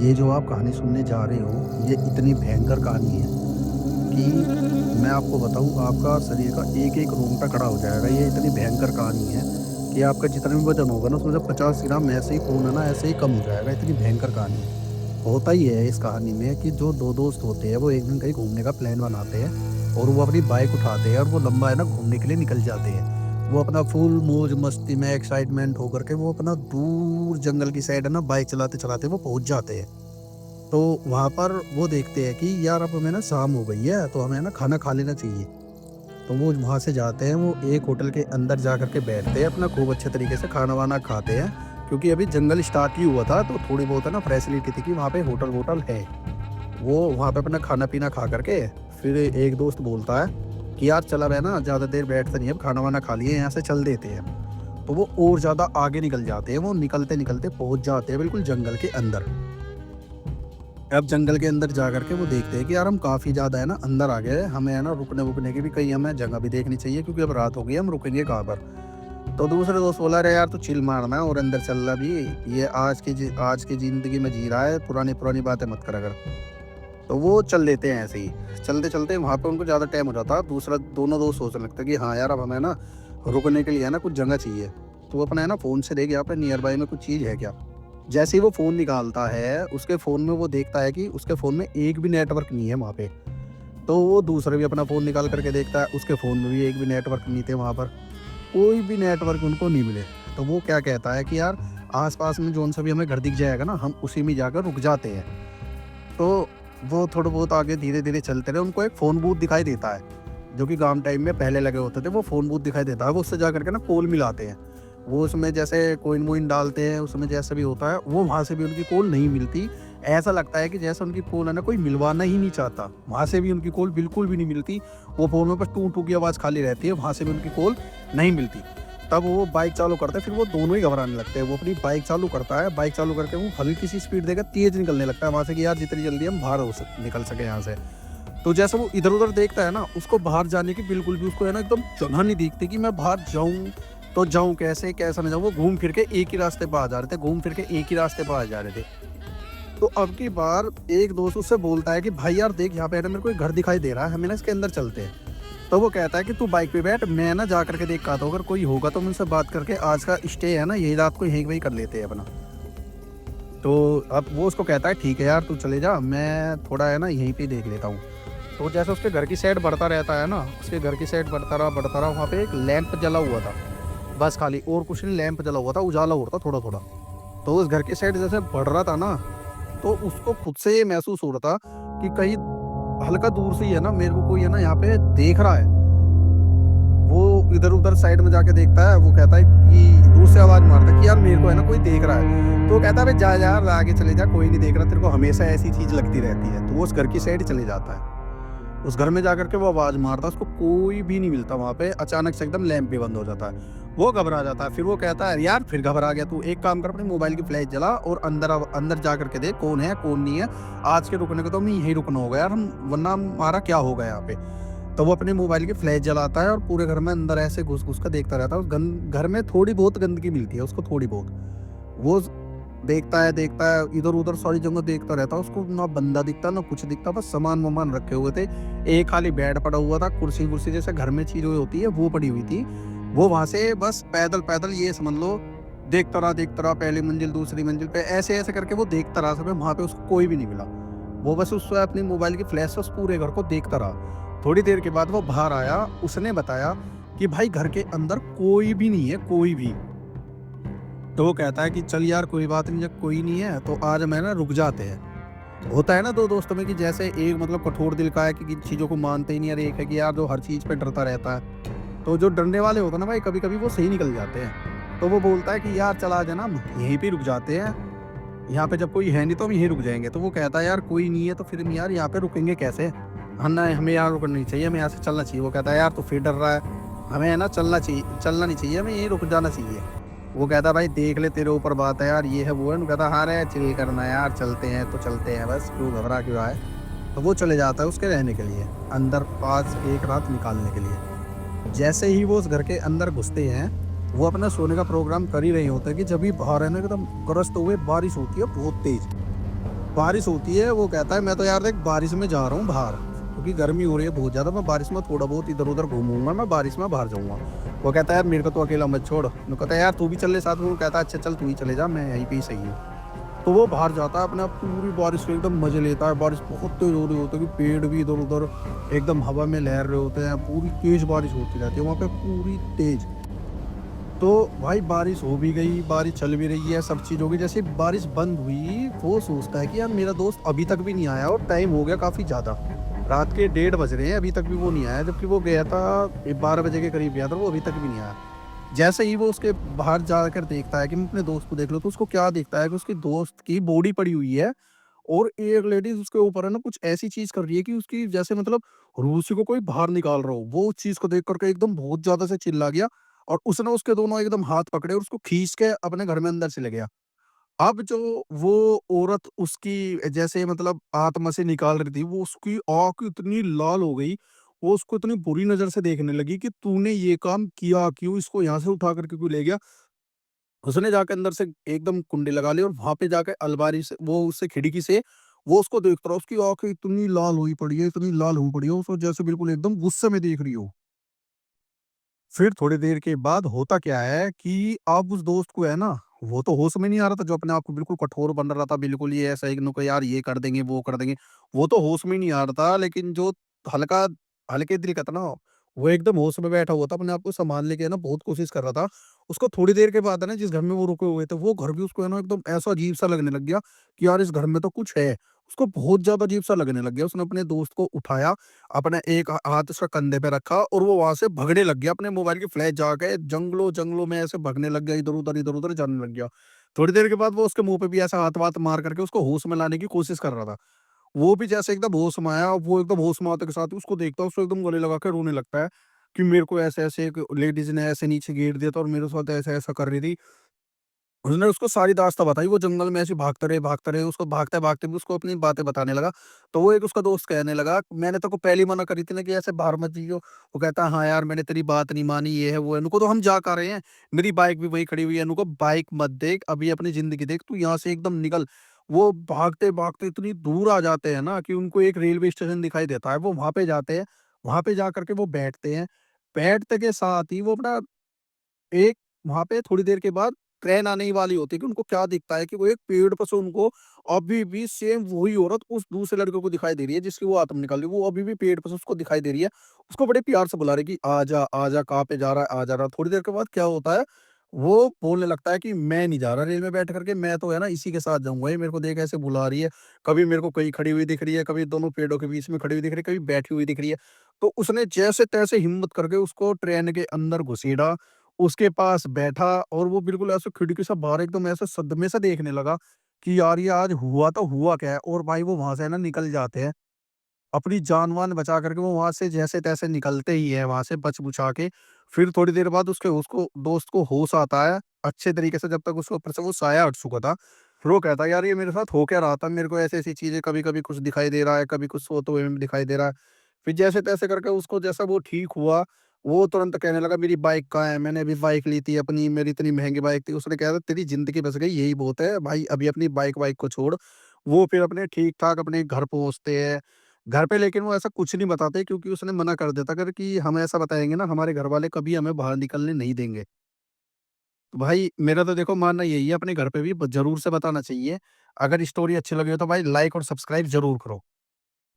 ये जो आप कहानी सुनने जा रहे हो, ये इतनी भयंकर कहानी है कि मैं आपको बताऊँ, आपका शरीर का एक-एक रोंगटा खड़ा हो जाएगा। ये इतनी भयंकर कहानी है कि आपका जितना भी वज़न होगा ना, उसमें से 50 ग्राम ऐसे ही खून है ना, ऐसे ही कम हो जाएगा। इतनी भयंकर कहानी है। होता ही है इस कहानी में कि जो 2 दोस्त होते हैं, वो एक दिन कहीं घूमने का प्लान बनाते हैं और वो अपनी बाइक उठाते हैं और वो लंबा है ना घूमने के लिए निकल जाते हैं। वो अपना फुल मौज-मस्ती में एक्साइटमेंट होकर के वो अपना दूर जंगल की साइड है ना बाइक चलाते-चलाते वो पहुँच जाते हैं। तो वहाँ पर वो देखते हैं कि यार अब हमें ना शाम हो गई है, तो हमें ना खाना खा लेना चाहिए। तो वो वहाँ से जाते हैं, वो एक होटल के अंदर जा कर के बैठते हैं, अपना खूब अच्छे तरीके से खाना-वाना खाते हैं, क्योंकि अभी जंगल स्टार्ट ही हुआ था, तो थोड़ी बहुत है ना फैसिलिटी थी कि वहाँ पे होटल-वोटल है। वो वहाँ पे अपना खाना-पीना खा कर के फिर एक दोस्त बोलता है कि यार चल अब है ना ज़्यादा देर बैठते नहीं, अब खाना-वाना खा लिए, यहाँ से चल देते हैं। तो वो और ज़्यादा आगे निकल जाते हैं, वो निकलते-निकलते पहुँच जाते हैं बिल्कुल जंगल के अंदर। अब जंगल के अंदर जा कर के वो देखते हैं कि यार हम काफ़ी ज़्यादा है ना अंदर आ गए हैं, हमें है ना रुकने-वुकने की भी कहीं हमें जगह भी देखनी चाहिए, क्योंकि अब रात हो गई है, हम रुकेंगे कहाँ पर? तो दूसरे दोस्त बोला, अरे यार तू चिल मारना है और अंदर चल रहा भी, ये आज की ज़िंदगी में जी रहा है, पुरानी-पुरानी बातें मत कर अगर। तो वो चल देते हैं ऐसे ही। चलते-चलते वहाँ पे उनको ज़्यादा टाइम हो जाता है, दूसरा दोनों दोस्त सोचने लगते हैं कि हाँ यार अब हमें ना रुकने के लिए है ना कुछ जगह चाहिए। तो वो अपना है ना फ़ोन से देखे यहाँ पे नियर बाय में कुछ चीज़ है क्या? जैसे ही वो फ़ोन निकालता है, उसके फ़ोन में वो देखता है कि उसके फ़ोन में एक भी नेटवर्क नहीं है वहाँ पे। तो वो दूसरा भी अपना फ़ोन निकाल कर के देखता है, उसके फ़ोन में भी एक भी नेटवर्क नहीं थे वहाँ पर। कोई भी नेटवर्क उनको नहीं मिले। तो वो क्या कहता है कि यार आस-पास में जौन-सा भी हमें घर दिख जाएगा ना, हम उसी में जाकर रुक जाते हैं। तो वो थोड़ा बहुत आगे धीरे-धीरे चलते रहे, उनको एक फ़ोन बूथ दिखाई देता है, जो कि गाँव टाइम में पहले लगे होते थे, वो फ़ोन बूथ दिखाई देता है, वो उससे जा कर के ना कॉल मिलाते हैं। वो उसमें जैसे कॉइन-वॉइन डालते हैं, उसमें जैसा भी होता है, वो वहाँ से भी उनकी कॉल नहीं मिलती। ऐसा लगता है कि जैसे उनकी कॉल है ना कोई मिलवाना ही नहीं चाहता, वहाँ से भी उनकी कॉल बिल्कुल भी नहीं मिलती। वो फ़ोन में बस टू-टू की आवाज़ खाली रहती है, वहाँ से भी उनकी कॉल नहीं मिलती। तब वो बाइक चालू करते हैं, फिर वो दोनों ही घबराने लगते हैं। वो अपनी बाइक चालू करता है, बाइक चालू करके वो हल्की-सी स्पीड देकर तेज़ निकलने लगता है वहाँ से कि यार जितनी जल्दी हम बाहर निकल सकें यहाँ से। तो जैसे वो इधर-उधर देखता है ना, उसको बाहर जाने की बिल्कुल भी उसको है ना एकदम जगह नहीं दिखती कि मैं बाहर जाऊँ, तो जाऊँ कैसे, कैसा ना जाऊँ? वो घूम फिर के एक ही रास्ते पे आ जा रहे थे, घूम फिर के एक ही रास्ते पे आ जा रहे थे। तो अब की बार एक दोस्त उससे बोलता है कि भाई यार देख, यहाँ पे है ना मेरे को एक घर दिखाई दे रहा है, हमें ना इसके अंदर चलते हैं। तो वो कहता है कि तू बाइक पे बैठ, मैं ना जा करके देख के आता हूँ, अगर कोई होगा तो मैं उनसे बात करके आज का स्टे है ना यही रात को यहीं वहीं कर लेते हैं अपना। तो अब वो उसको कहता है ठीक है यार तू चले जा, मैं थोड़ा है ना यहीं पे ही देख लेता हूँ। तो जैसे उसके घर की साइड बढ़ता रहता है ना, उसके घर की साइड बढ़ता रहा, वहाँ पे एक लैंप जला हुआ था। बस खाली और कुछ नहीं, लैंप जला हुआ था, उजाला हो रहा था थोड़ा-थोड़ा। तो उस घर की साइड जैसे बढ़ रहा था ना, तो उसको खुद से ये महसूस हो रहा था कि कहीं हल्का दूर से ही है ना मेरे को कोई है ना यहाँ पे देख रहा है। वो इधर-उधर साइड में जाके देखता है, वो कहता है कि दूर से आवाज़ मारता है कि यार मेरे को है ना कोई देख रहा है। तो वो कहता है, "अबे जा यार आगे चले जा, कोई नहीं देख रहा, तेरे को हमेशा ऐसी चीज़ लगती रहती है।" तो वो उस घर की साइड चले जाता है। उस घर में जाकर के वो आवाज़ मारता है, उसको कोई भी नहीं मिलता वहाँ पे, अचानक से एकदम लैंप भी बंद हो जाता है। वो घबरा जाता है, फिर वो कहता है, "यार फिर घबरा गया तू, एक काम कर अपने मोबाइल की फ्लैश जला और अंदर जा कर के देख कौन है, कौन नहीं है। आज के रुकने को तो हमें यहीं रुकना होगा यार, हम वरना हमारा क्या होगा यहाँ पे।" तो वो अपने मोबाइल की फ्लैश जलाता है और पूरे घर में अंदर ऐसे घुस-घुस कर देखता रहता है। उस घर में थोड़ी बहुत गंदगी मिलती है उसको, थोड़ी बहुत। वो देखता है, इधर-उधर सारी जगह देखता रहता है, उसको ना बंदा दिखता, ना कुछ दिखता, बस सामान-वामान रखे हुए थे। एक खाली बेड पड़ा हुआ था, कुर्सी-वुर्सी जैसे घर में चीज़ें होती है, वो पड़ी हुई थी। वो वहाँ से बस पैदल-पैदल ये समझ लो, देखता रहा, पहली मंजिल, दूसरी मंजिल पे, ऐसे-ऐसे करके वो देखता रहा सब, वहाँ पे उसको कोई भी नहीं मिला। वो बस उस अपनी मोबाइल की फ्लैश से उस पूरे घर को देखता रहा। थोड़ी देर के बाद वो बाहर आया, उसने बताया कि भाई घर के अंदर कोई भी नहीं है, कोई भी। तो वो कहता है कि चल यार कोई बात नहीं, जब कोई नहीं है तो आज हम है ना रुक जाते हैं। होता है ना 2 दोस्तों में कि जैसे एक मतलब कठोर दिल का है कि चीज़ों को मानते ही नहीं, और एक है कि यार जो हर चीज़ पे डरता रहता है। तो जो डरने वाले होते हैं ना भाई, कभी-कभी वो सही निकल जाते हैं। तो वो बोलता है कि यार चल आज है ना हम यहीं पे रुक जाते हैं, यहाँ पे जब कोई है नहीं तो हम यहीं रुक जाएँगे। तो वो कहता है यार कोई नहीं है तो फिर हम यार यहाँ पे रुकेंगे कैसे? हाँ ना, हमें यहाँ रुकना नहीं चाहिए, हमें यहाँ से चलना चाहिए। वो कहता है यार तू फिर डर रहा है, हमें है ना चलना नहीं चाहिए, हमें यहीं रुक जाना चाहिए। वो कहता है भाई देख ले तेरे ऊपर बात है यार, ये है वो है। वो कहता है हाँ रे चिल करना यार, चलते हैं तो चलते हैं, बस क्यों घबरा क्यों रहा है। तो वो चले जाता है उसके रहने के लिए, अंदर पास एक रात निकालने के लिए। जैसे ही वो उस घर के अंदर घुसते हैं, वो अपना सोने का प्रोग्राम कर ही रहे होते हैं कि जब भी बाहर है ना एकदम गरजते हुए बारिश होती है बहुत तेज। बारिश होती है, वो कहता है मैं तो यार देख बारिश में जा रहा हूँ बाहर, क्योंकि गर्मी हो रही है बहुत ज़्यादा, मैं बारिश में थोड़ा बहुत इधर-उधर घूमूँगा, मैं बारिश में बाहर जाऊँगा। वो कहता है यार मेरे को तो अकेला मत छोड़। मैं कहता है यार तू भी चल ले साथ में, वो कहता है अच्छा चल तू ही चले जा, मैं यहीं पे ही सही हूँ। तो वो बाहर जाता है अपना पूरी बारिश के एकदम मज़े लेता है, बारिश बहुत तेज़ हो रही होती है कि पेड़ भी इधर-उधर एकदम हवा में लहर रहे होते हैं, पूरी तेज़ बारिश होती रहती है वहाँ पे पूरी तेज़। तो भाई बारिश हो भी गई, बारिश चल भी रही है, सब चीज़ हो गई। जैसे ही बारिश बंद हुई, वो सोचता है कि यार मेरा दोस्त अभी तक भी नहीं आया और टाइम हो गया काफ़ी ज़्यादा। रात के 1:30 बज रहे हैं, अभी तक भी वो नहीं आया, जबकि वो गया था 12 बजे के करीब गया था, वो अभी तक भी नहीं आया। जैसे ही वो उसके बाहर जाकर देखता है कि मैं अपने दोस्त को देख लूँ, तो उसको क्या दिखता है कि उसके दोस्त की बॉडी पड़ी हुई है और एक लेडीज़ उसके ऊपर है ना कुछ ऐसी चीज़ कर रही है कि उसकी जैसे मतलब रूसी को कोई बाहर निकाल रहा हो। वो उस चीज़ को देख कर के एकदम बहुत ज़्यादा से चिल्ला गया और उसने उसके दोनों एकदम हाथ पकड़े और उसको खींच के अपने घर में अंदर चले गया। अब जो वो औरत उसकी जैसे मतलब आत्मा से निकाल रही थी, वो उसकी आँख इतनी लाल हो गई, वो उसको इतनी बुरी नज़र से देखने लगी कि तूने ये काम किया क्यों? इसको यहाँ से उठा कर के क्यों ले गया? उसने जाके अंदर से एकदम कुंडी लगा ली और वहाँ पे जाके अलमारी से वो उससे खिड़की से वो उसको देखता रहा, उसकी आँखें इतनी लाल हुई पड़ी है, इतनी लाल हुई पड़ी है, उसको जैसे बिल्कुल एकदम गुस्से में देख रही हो। फिर थोड़ी देर के बाद होता क्या है कि अब उस दोस्त को है ना, वो तो होश में नहीं आ रहा था, जो अपने आप को बिल्कुल कठोर बन रहा था, बिल्कुल ये ऐसा इग्नोर को यार ये कर देंगे, वो कर देंगे, वो तो होश में ही नहीं आ रहा था। लेकिन जो हल्का हल्के दिल का था ना, वो एकदम होश में बैठा हुआ था, अपने आप को सँभालने की है ना बहुत कोशिश कर रहा था। उसको थोड़ी देर के बाद है ना, जिस घर में वो रुके हुए थे, वो घर भी उसको है ना एकदम ऐसा अजीब-सा लगने लग गया कि यार इस घर में तो कुछ है। उसको बहुत ज़्यादा अजीब-सा लगने लग गया। उसने अपने दोस्त को उठाया, अपना एक हाथ उसका कंधे पे रखा और वो वहाँ से भगने लग गया, अपने मोबाइल की फ्लैश जला के जंगलों-जंगलों में ऐसे भगने लग गया, इधर-उधर जाने लग गया। थोड़ी देर के बाद वो उसके मुँह पे भी ऐसा हाथ-वाथ मार करके उसको होश में लाने की कोशिश कर रहा था। वो भी जैसे एकदम होश में आया, वो एकदम होश में आते के साथ ही उसको देखता है, उसको एकदम गले लगा के रोने लगता है कि मेरे को ऐसे-ऐसे एक लेडीज़ ने ऐसे नीचे घेर दिया था और मेरे साथ ऐसा-ऐसा कर रही थी। उसने उसको सारी दास्ताँ बताई, वो जंगल में ऐसे भागते रहे, उसको भागते-भागते भी उसको अपनी बातें बताने लगा। तो वो एक उसका दोस्त कहने लगा, "मैंने तेरे को पहले ही मना करी थी ना कि ऐसे बाहर मत जाइयो।" वो कहता है, "हाँ यार, मैंने तेरी बात नहीं मानी, ये है, वो है। नुको तो हम जा कहाँ रहे हैं? मेरी बाइक भी वहीं खड़ी हुई है। नुको बाइक मत देख, अभी अपनी ज़िंदगी देख, तू यहाँ से एकदम निकल।" वो भागते-भागते इतनी दूर आ जाते हैं ना कि उनको एक रेलवे स्टेशन दिखाई देता है। वो वहाँ पे जाते हैं, वहाँ पे जा कर के वो बैठते हैं। बैठते के साथ ही वो अपना एक वहाँ पे थोड़ी देर के बाद ट्रेन आने ही वाली होती है कि उनको क्या दिखता है कि वो एक पेड़ पर से उनको अभी भी सेम वही औरत उस दूसरे लड़के को दिखाई दे रही है जिसकी वो आत्मा निकाल रही है। वो अभी भी पेड़ पर से उसको दिखाई दे रही है। उसको बड़े प्यार से बुला रही है कि आजा, आजा कहाँ पे जा रहा है? आ जा रहा है। थोड़ी देर के बाद क्या होता है, वो बोलने लगता है कि मैं नहीं जा रहा रेल में बैठ कर के, मैं तो है ना इसी के साथ जाऊँगा। ये मेरे को देख ऐसे बुला रही है। कभी मेरे को कहीं खड़ी हुई दिख रही है, कभी दोनों पेड़ों के बीच में खड़ी हुई दिख रही है, कभी बैठी हुई दिख रही है। तो उसने जैसे-तैसे हिम्मत करके उसको ट्रेन के अंदर घुसेड़ा, उसके पास बैठा और वो बिल्कुल ऐसे खिड़की से बाहर एकदम ऐसे सदमे से देखने लगा कि यार ये आज हुआ तो हुआ क्या है? और भाई वो वहाँ से है ना निकल जाते हैं। अपनी जान-वान बचा करके वो वहाँ से जैसे-तैसे निकलते ही हैं वहाँ से बच-बुचा के। फिर थोड़ी देर बाद उसके उसको दोस्त को होश आता है, अच्छे तरीके से जब तक उसके ऊपर से वो साया हट चुका था। फिर वो कहता है, "यार ये मेरे साथ हो क्या रहा था? मेरे को ऐसी-ऐसी चीज़ें कभी-कभी कुछ दिखाई दे रहा है, कभी कुछ सोते हुए में दिखाई दे रहा है।" फिर जैसे-तैसे करके उसको जैसा वो ठीक हुआ, वो तुरंत कहने लगा, "मेरी बाइक कहाँ है? मैंने अभी बाइक ली थी अपनी, मेरी इतनी महँगी बाइक थी।" उसने कहा था, "तेरी ज़िंदगी बच गई, यही बहुत है। भाई अभी अपनी बाइक-वाइक को छोड़।" वो फिर अपने ठीक-ठाक अपने घर पहुँचते हैं। घर पे लेकिन वो ऐसा कुछ नहीं बताते क्योंकि उसने मना कर दिया था अगर कि हम ऐसा बताएँगे ना हमारे घरवाले कभी हमें बाहर निकलने नहीं देंगे। तो भाई मेरा तो देखो मानना यही है अपने घर पे भी ब ज़रूर से बताना चाहिए। अगर स्टोरी अच्छी लगी हो तो भाई लाइक और सब्सक्राइब ज़रूर करो।